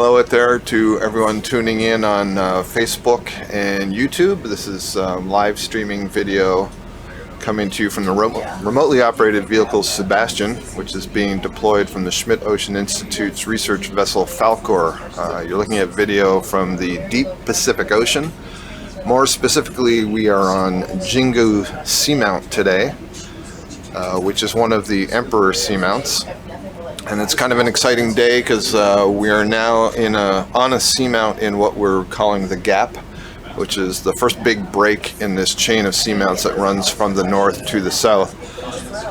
Hello out there to everyone tuning in on Facebook and YouTube. This is live streaming video coming to you from the remotely operated vehicle SuBastian, which is being deployed from the Schmidt Ocean Institute's research vessel Falkor. You're looking at video from the deep Pacific Ocean. More specifically, we are on Jingu Seamount today, which is one of the Emperor Seamounts. And it's kind of an exciting day because we are now on a seamount in what we're calling the Gap, which is the first big break in this chain of seamounts that runs from the north to the south.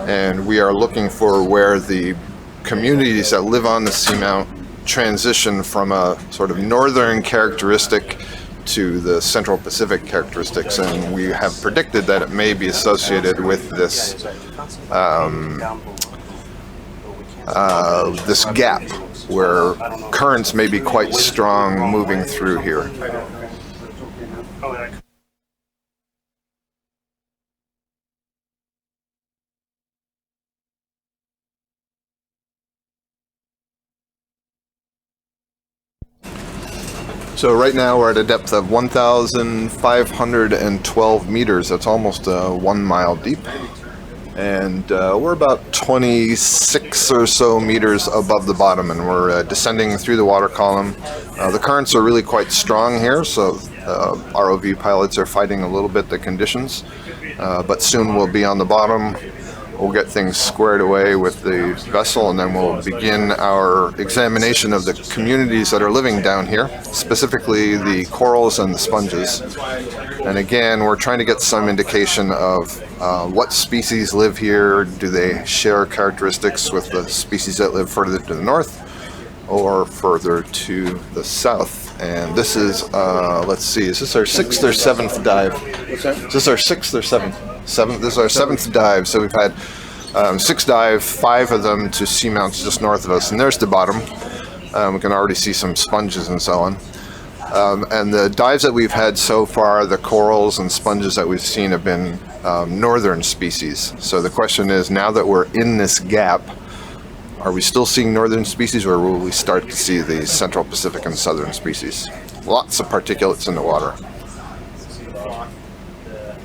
And we are looking for where the communities that live on the seamount transition from a sort of northern characteristic to the Central Pacific characteristics, and we have predicted that it may be associated with this this gap where currents may be quite strong moving through here. So right now we're at a depth of 1,512 meters. That's almost 1 mile deep. And we're about 26 or so meters above the bottom, and we're descending through the water column. The currents are really quite strong here, so ROV pilots are fighting a little bit the conditions, but soon we'll be on the bottom. We'll get things squared away with the vessel, and then we'll begin our examination of the communities that are living down here, specifically the corals and the sponges. And again, we're trying to get some indication of what species live here. Do they share characteristics with the species that live further to the north or further to the south? And this is, let's see, is this our 6th or 7th dive? Is this our 6th or 7th? This is our 7th dive. So we've had 6 dives, 5 of them to seamounts just north of us. And there's the bottom. We can already see some sponges and so on. And the dives that we've had so far, the corals and sponges that we've seen have been northern species. So the question is, now that we're in this gap, are we still seeing northern species, or will we start to see the Central Pacific and southern species? Lots of particulates in the water.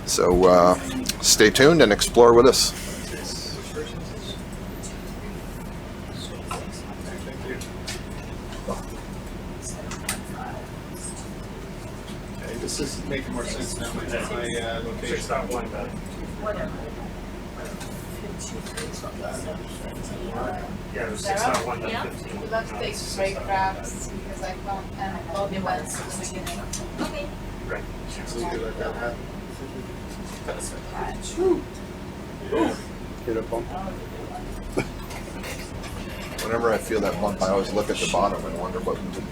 So stay tuned and explore with us. Okay, this is making more sense now with my location. 6.1 better. Whatever. Yeah, it was 6.1 to 15. We'd love to take straight grabs because I found all the events in the beginning. Okay. Right. So you let that happen. Hit a bump. Whenever I feel that bump, I always look at the bottom and wonder what we did.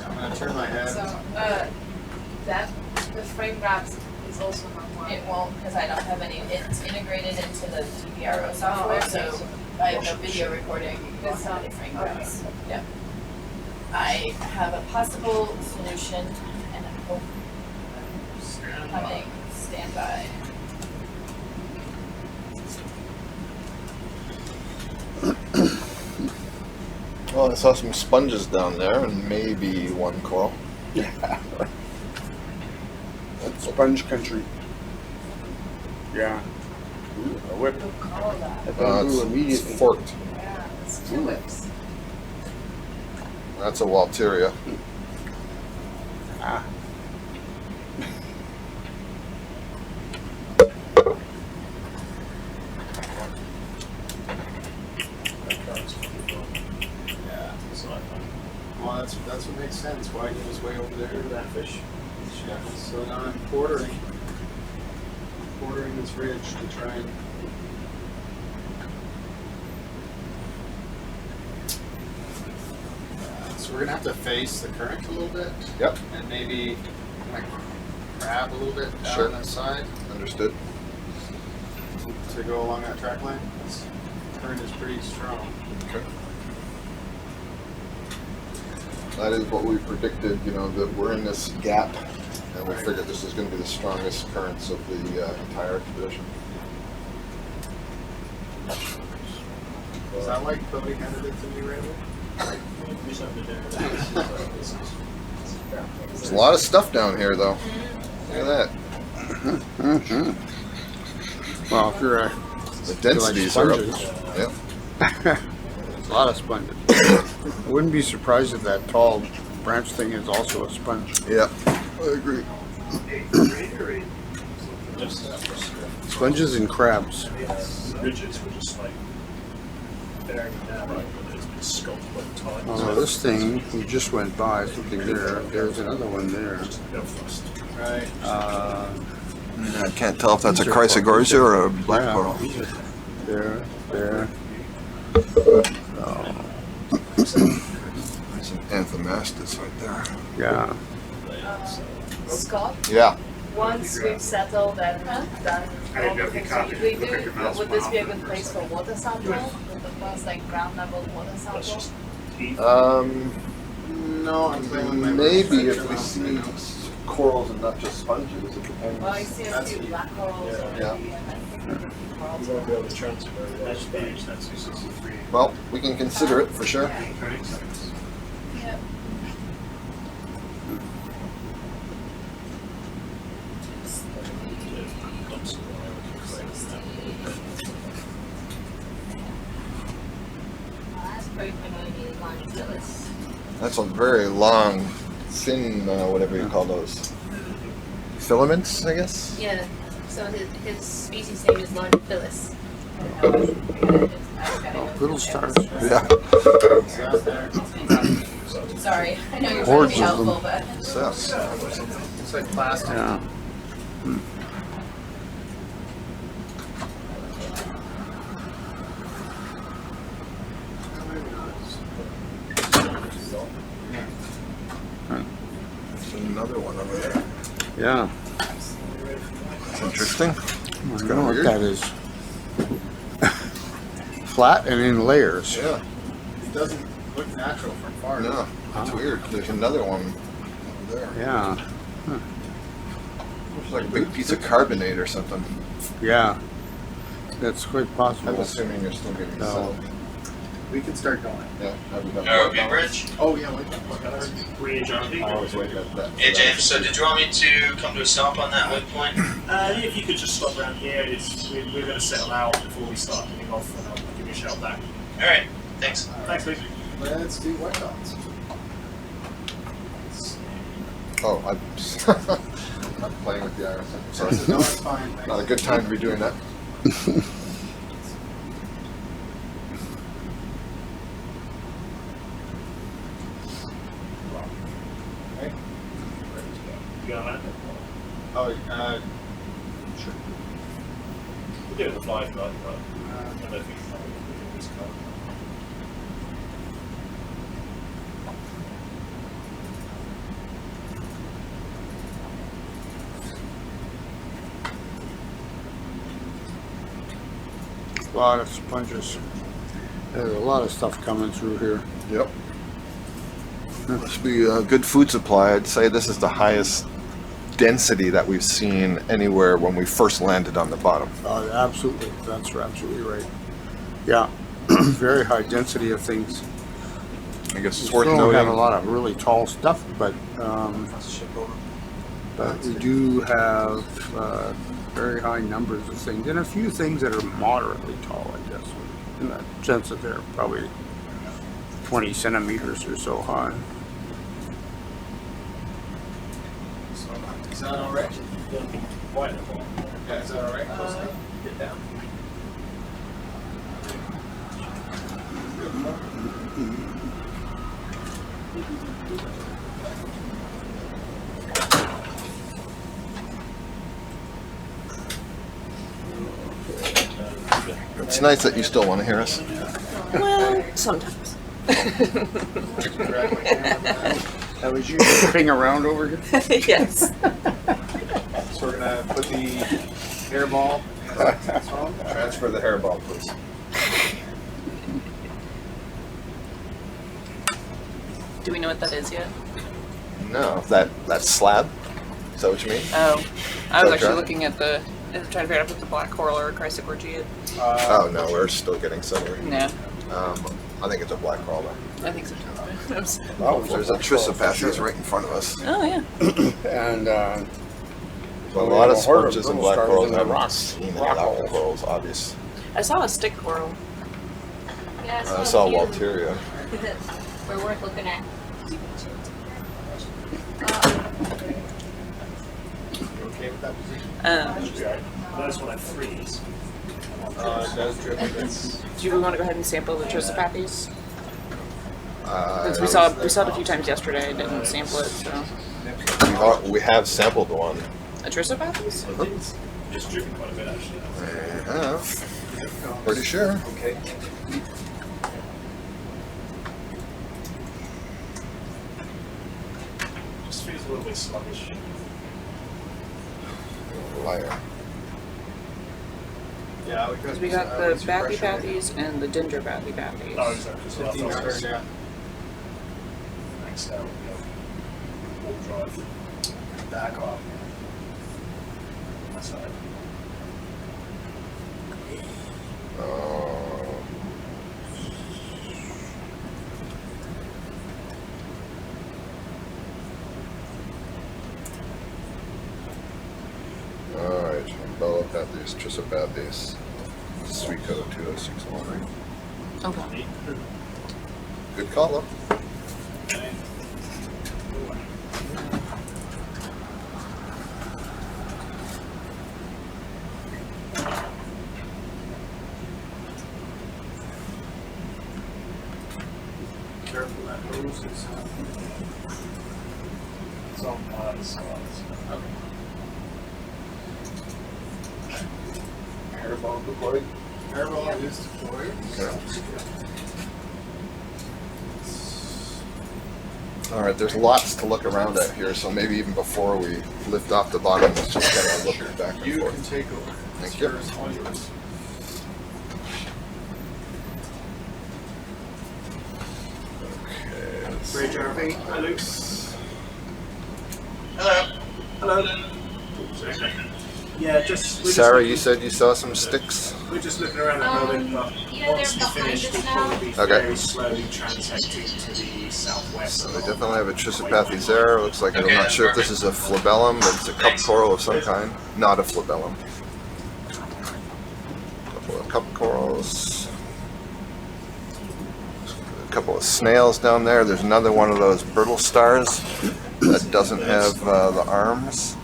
I'm going to turn my head. So, the frame grabs is also not one. It won't, because I don't have any. It's integrated into the DVRO software, so I have no video recording. That's not the frame okay. grabs. Yeah. I have a possible solution, and I hope having standby. Well, I saw some sponges down there and maybe one coral. Yeah. That's sponge country. Yeah. Ooh, a whip. We'll call that. It's Immediately. forked. Yeah, it's 2 whips. That's a Walteria. Ah. Yeah, so I thought. Well, that's what makes sense. Why he was way over there to that fish. So now I'm quartering this ridge to try and. So we're gonna have to face the current a little bit. Yep. And maybe like grab a little bit down Sure. that side Understood. to go along that track line. This current is pretty strong. Okay. That is what we predicted, you know, that we're in this gap, and we figured this is going to be the strongest currents of the entire expedition. Is that why Cody handed it to me right away? There's a lot of stuff down here, though. Look at that. Well, if you're a The densities are up. sponges. Yep. There's a lot of sponges. I wouldn't be surprised if that tall branch thing is also a sponge. Yep. I agree. Sponges and crabs. Ridges were just like bearing down, but it's been sculpted by time. Oh, this thing we just went by, something there. There's another one there. Belfast. Right. I can't tell if that's a Chrysogorgia or a black Yeah. coral. There. Oh, There's an Anthomastus right there. yeah. Scott, Yeah. once we've settled and done all the things we usually do, would this be a good place for water sample? With the first like ground level water sample? No, I'm playing with my Maybe if we see corals and not just sponges, it depends. Well, I see a few black corals already, Yeah. and I think there could be corals. You won't be able to transfer that stage, that's 263. Well, we can consider it for sure. Yeah. That's pretty much line Phyllis. That's a very long, thin, whatever you call those. Filaments, I guess? Yeah, so his species name is Lime Phyllis. Little stars. Yeah. Sorry, I know you're trying to Hordes be of them. helpful, but. It's like plastic. Yeah. There's another one over there. Yeah. That's interesting. I don't know what that is. Flat and in layers. Yeah. It doesn't look natural from far. No, that's weird. There's another one over there. Yeah. Looks like a big piece of carbonate or something. Yeah. That's quite I'm possible. assuming you're still getting No. settled. We can start going. Yeah. Have you got ROV Bridge. Oh, yeah, wait. Bridge RV. I always wait at that. Hey James, so did you want me to come to a stop on that waypoint? If you could just stop around here, we're going to settle out before we start moving off, and I'll give you a shout back. Alright, thanks. Thanks, Luke. Let's do white dots. Oh, I'm playing with the iris. Sorry. No, it's fine. Thanks. Not a good time to be doing that. Okay. You got a minute? Oh, Sure. We'll do it in the 5 knot, but I don't think we can risk that. A lot of sponges. There's a lot of stuff coming through here. Yep. Must be a good food supply. I'd say this is the highest density that we've seen anywhere when we first landed on the bottom. Absolutely. That's absolutely right. Yeah. Very high density of things. I guess We it's worth still don't have a noting. lot of really tall stuff, but we do have very high numbers of things, and a few things that are moderately tall, I guess, in the sense that they're probably 20 centimeters or so high. is that all right? Quite a lot. Yeah, is that all right? Close enough? Get down. It's nice that you still want to hear us. Well, sometimes. That was you ping around over here? Yes. So we're gonna put the hairball. Transfer the hairball, please. Do we know what that is yet? No, that slab. Is that what you mean? Oh, I was Okay. actually looking at the, trying to figure out if it's a black coral or a Chrysogorgia. Oh no, we're still getting settled. No. I think it's a black coral. I think so too. Oh, There's a Trisopathes right in front of us. Oh yeah. And So a lot of horde of sponges and little black stars corals in the haven't rocks. seen any Rock black holes. corals, obvious. I saw a stick coral. Yeah, I saw Walteria. We're worth looking at. You okay with that position? Nice when I freeze. It does drip a bit. Do you want to go ahead and sample the Trisopathes? Since we Uh, saw it a few times yesterday, I didn't sample it. So we have sampled one. a Trisopathes? It's dripping quite a bit actually. We have. Pretty sure. Okay. Just feels a little bit sluggish. Liar. Yeah, Because we got the Bathypathes and the Dendrobathypathes. Oh, exactly. So I thought it was 1500, yeah. maxed out. All drive. Back off. That's right. Oh. Alright, Embellopathes, Trisopathes, Sweet Code 2061. Okay. Good call up. Careful that hose is. It's on sides. Airball deployed. Airball is deployed. Alright, there's lots to look around at here, so maybe even before we lift off the bottom, let's just kind of look back and You forth. can take over. Thank you. It's all yours. Okay, let's Bridge see. RV. Hi, Luke. Hello. Hello. Yeah, just. Sarah, you said you saw some sticks? We're just looking around at the moment, but Yeah, once they're we finish, behind we'll us probably be Okay. very slowly transecting to the southwest. So we definitely have a Trisopathes there. Looks like, I'm not sure if this is a flabellum, but it's a cup coral of some kind. Not a flabellum. Couple of cup corals. A couple of snails down there. There's another one of those brittle stars that doesn't have the arms.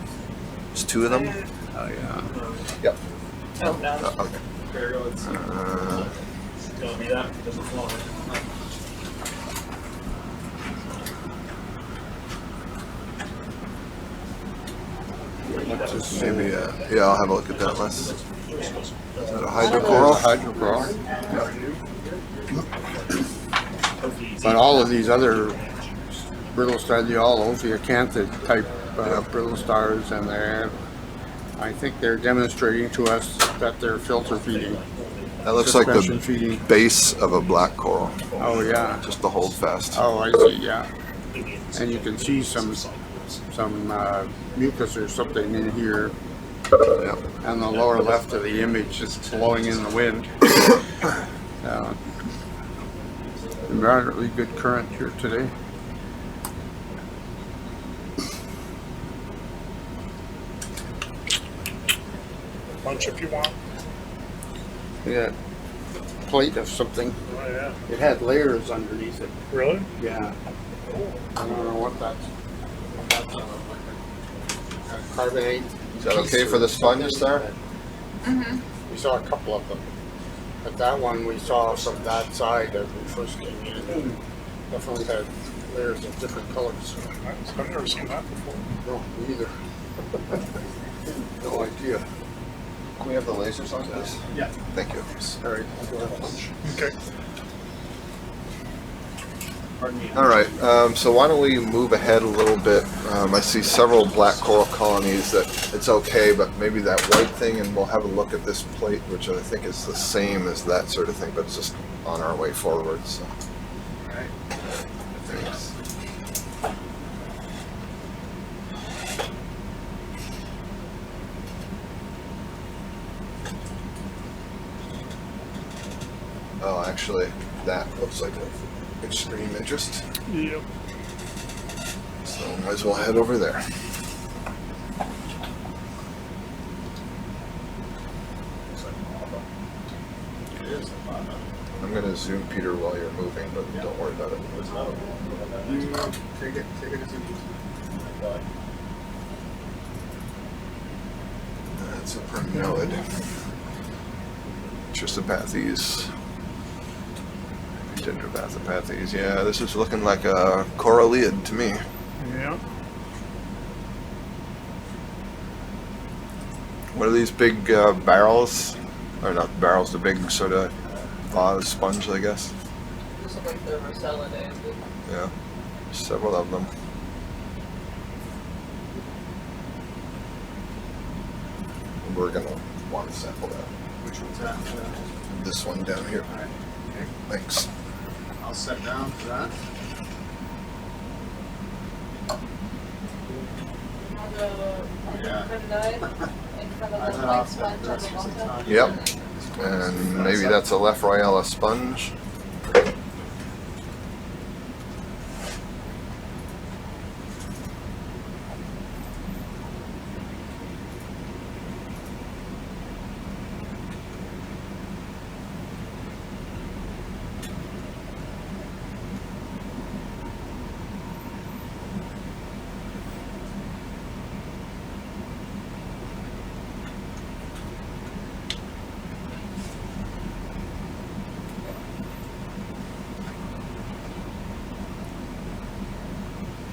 There's two of them. Oh yeah. Yep. Oh no. Okay. There you go. It's Gonna be that. Doesn't fly. Maybe, yeah, I'll have a look at that list. Is that a Coral, hydrocoral? hydrocoral. But all of these other brittle stars, they all Ophiacanthid type brittle stars, and I think they're demonstrating to us that they're filter feeding. That looks like Suspension the feeding. base of a black coral, Oh yeah. just the hold fast. Oh, I see. Yeah. And you can see some mucus or something in here. Yeah. On the lower left of the image, it's blowing in the wind. Moderately good current here today. Bunch if you want. Yeah, plate of something. Oh yeah. It had layers underneath it. Really? Yeah. I don't know what that's. Carbonate. Is that okay for the sponges there? We saw a couple of them. But that one we saw from that side as we first came in. Definitely had layers of different colors. I've never seen that before. No, me either. No idea. Can we have the lasers on, please? Yeah. Thank you. All right, I'll go have lunch. Okay. Pardon me. All right, so why don't we move ahead a little bit? I see several black coral colonies that it's okay, but maybe that white thing, and we'll have a look at this plate, which I think is the same as that sort of thing, but it's just on our way forward. So. Alright. Thanks. Oh, actually, that looks like of extreme interest. Yep. So might as well head over there. It is a lot of I'm going to zoom Peter while you're moving, but don't worry about it. you take it as an easy. That's a primnode. Trissopathes. Dendrobathopathes. Yeah, this is looking like a coralliid to me. Yeah. What are these big barrels? Or not barrels, the big sort of vase sponge, I guess. This is like the Rosella. Yeah, several of them. We're gonna want to sample that. Which one's that? This one down here. Alright, okay. Thanks. I'll set down for that. In front of I the let white off that sponge on first the use of bottom. time. Yep. And maybe that's a Left Royale sponge.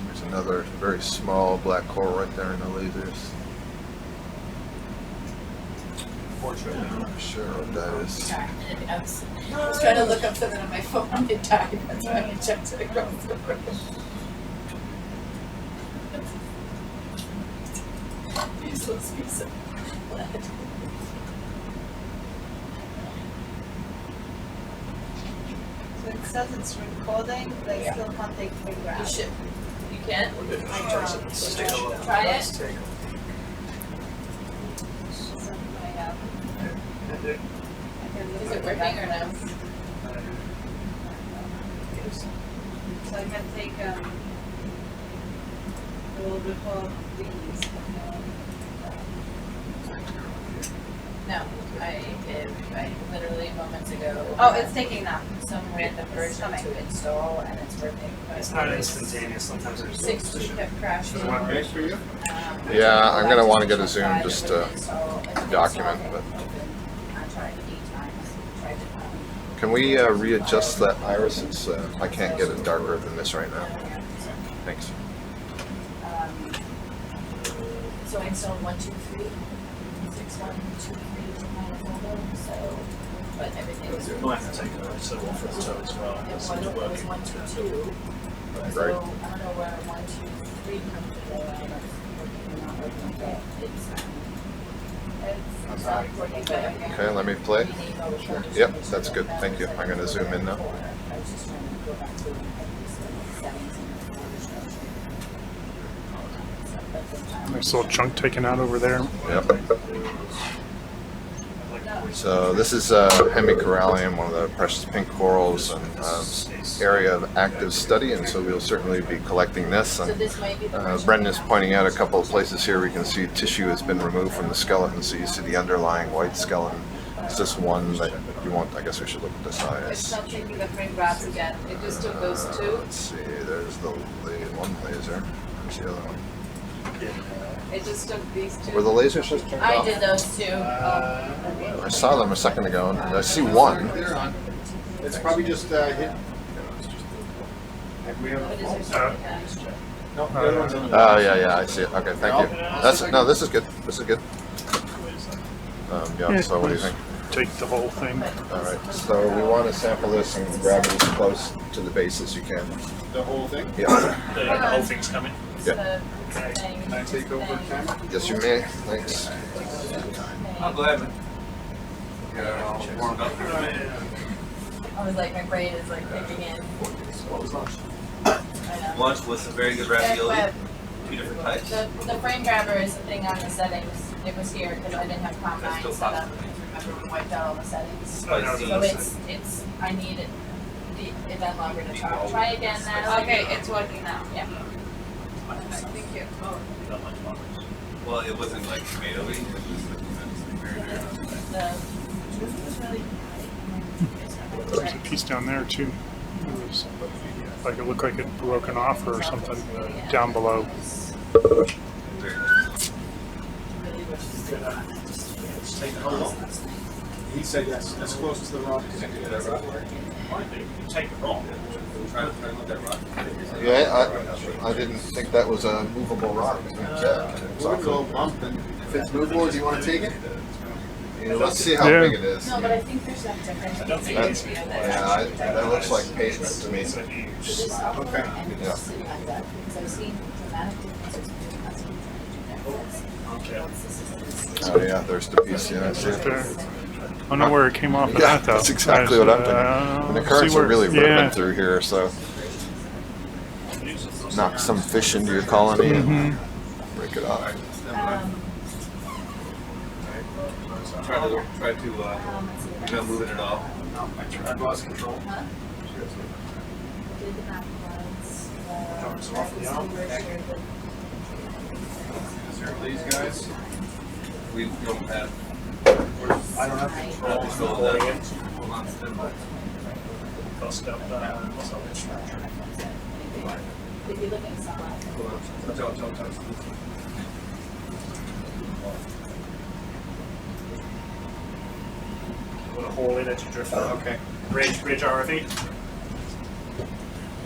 There's another very small black coral right there in the lasers. I'm not sure what that is. I was trying to look up something on my phone and it died. That's why I checked it across the room. Useless piece of lead. So it says it's recording, but I still can't take You photographs. should. You can? Let's take a look. Try it. So I have- I can Is look it at working or that. no? So I can take we'll record these. No, I literally moments ago. Oh, it's taking that. Some random It's version coming. to install and it's working. But It's not instantaneous. Sometimes there's 6G kept crashing. Does it work great for you? Yeah, I'm gonna want to get a zoom Tried, just it to wouldn't install. It wouldn't document, install, but it wouldn't open. I tried 8 times. Tried to can we readjust that iris? It's I can't get it darker than this right now. Thanks. So I installed 1, 2, 3, 6, 1, 2, 3 to my folder. So, but everything was. You might have to take a so off the toe as well. It That's was, not it was working. 1, 2, 2. Right. So I don't know where 1, 2, 3 comes from. I don't know if it's working or not working, but it's not working. But Okay, let me play. Sure. Yep, that's good. Thank you. I'm gonna zoom in now. I was just trying to go back to the settings in the folder structure. Nice little chunk taken out over there. Yep. So this is hemicorallium, one of the precious pink corals, and area of active study, and so we'll certainly be collecting this. So And this might be the version Brendan is that- pointing out a couple of places here we can see tissue has been removed from the skeleton, so you see the underlying white skeleton. It's just one that you want. I guess we should look at the It's size. not taking the frame grabs again. It just took those two. Let's see. There's the one laser. Where's the other one? It just took these two. Were the lasers just turned I off? did those too. I saw them a second ago, and I see one. They're on. It's probably just hit. Like we have. What is there? No, the other one's on the. Oh yeah, I see it. Okay, thank you. That's no. This is good. This is good. Yeah. So what do you think? Take the whole thing. All right. So we want to sample this and grab it as close to the base as you can. The whole thing? Yeah. The whole thing's coming. Yeah. Can I take over camera? Yes, you may. Thanks. I'm glad. Warmed up. I was like, my brain is like kicking in. What was lunch? I know. Lunch with some very good Yeah, ravioli. but 2 different types. the frame grabber is the thing on the settings. It was here because I didn't have Pop 9 That's still set up. possible. Remember, we wiped out all the settings. Spicy. So it's, I need it. It been longer to talk. Try again now. Okay, it's working now. Yeah. Thank you. Not much longer. Well, it wasn't like tomatoey, it was very There's a piece down there too. It was like it looked like it broken off or something down below. How long? He said yes, as close to the rock as you can. Might be. Take it wrong. Try to look at that rock. Yeah, I didn't think that was a movable rock. It's a little bump, and if it's movable, do you want to take it? Yeah, let's see how Yeah. big it is. No, but I think there's that difference. I don't think That's, it's that looks like pavement to me. It's a huge. Okay. Yeah. Because I've seen dramatic differences between us and Okay. Oh yeah, there's the piece. Yeah, I see it. There. I don't know where it came off of Yeah, that though. that's exactly what I'm thinking. And the currents see are where- really ripping yeah. through here, so knock some fish into your colony and break it off. Try to not moving it all. I lost control. Did the map was, Jumps off the arm. Is there these guys? We don't have. I don't have control. Control of that. Hold on, stand by. Cost up, what's that? if you look inside. Hold on. Touch. Want to haul in at your drift. Okay. Bridge ROV.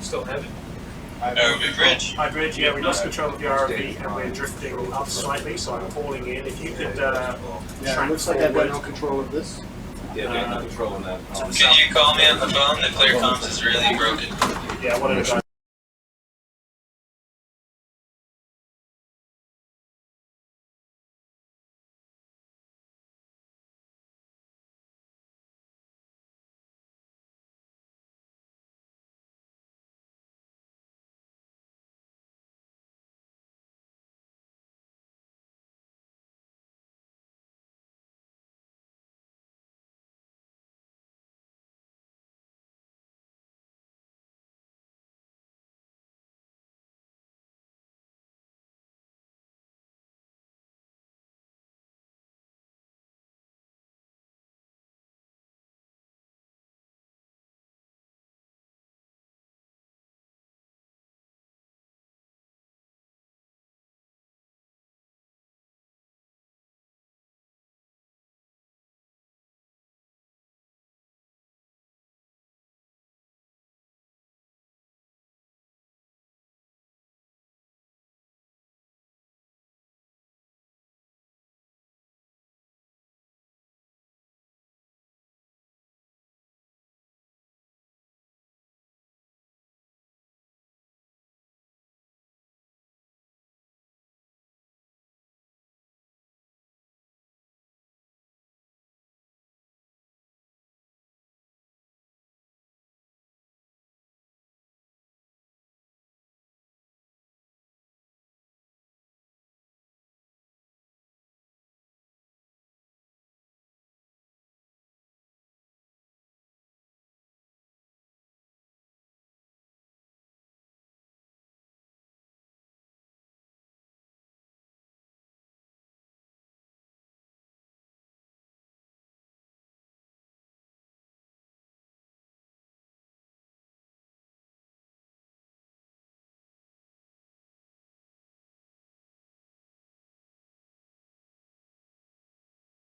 Still have it? ROV bridge. Hi Bridge, yeah, we lost control of the ROV and we're drifting up slightly, so I'm hauling in. If you could Yeah, it looks like I've got no control of this. Yeah, we have no control on that. Can you call me on the phone? The clear comms is really broken. Yeah, one of the guys.